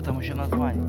Там еще название.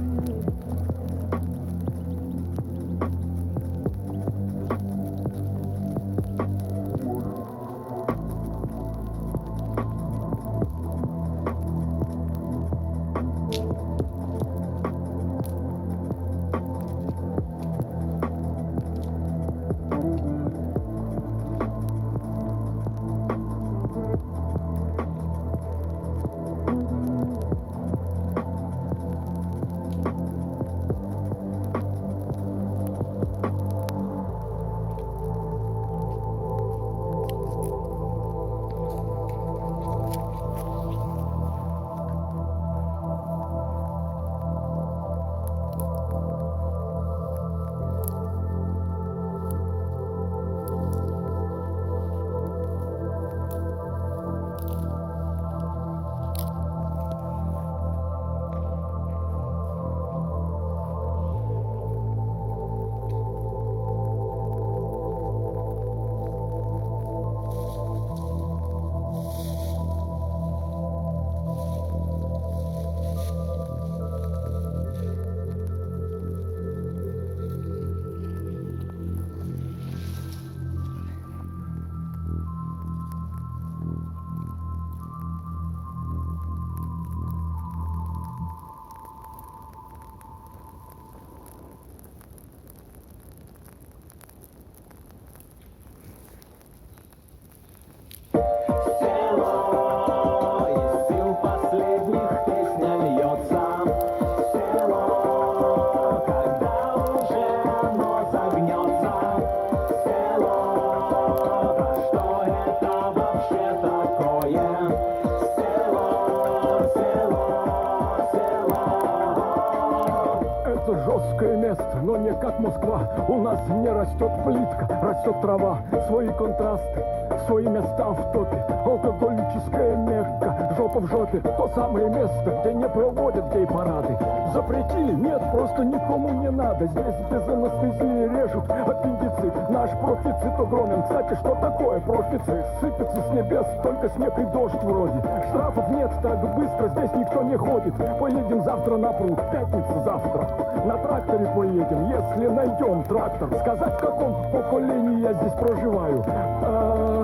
Жесткое место, но не как Москва. У нас не растет плитка, растет трава. Свои контрасты, свои места в топе. Алкоголическая Мекка, жопа жопа в жопе, то самое место, где не проводят гей-парады. Запретили? Нет, просто никому не надо. Здесь без анестезии режут аппендицит. Наш профицит огромен. Кстати, что такое профицит? Сыпется с небес, только снег и дождь вроде. Штрафов нет, так быстро здесь никто не ходит. Поедем завтра на пруд, пятница завтра. На тракторе поедем, если найдем трактор. Сказать, в каком поколении я здесь проживаю?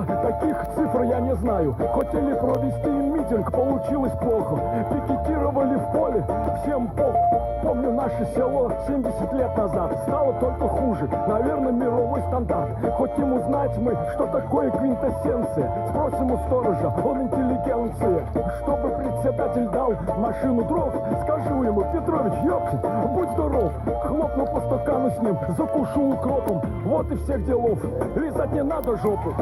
Таких цифр я не знаю. Хотели провести митинг, получилось плохо. Пикетировали в поле, всем помню наше село 70 лет назад. Стало только хуже, наверное, мировой стандарт. Хотим узнать мы, что такое квинтэссенция. Спросим у сторожа, он интеллигенция. Чтобы председатель дал машину дров, скажу ему: Петрович, ёпсель, будь здоров. Хлопну по стакану с ним, закушу укропом. Вот и всех делов, лизать не надо жопу.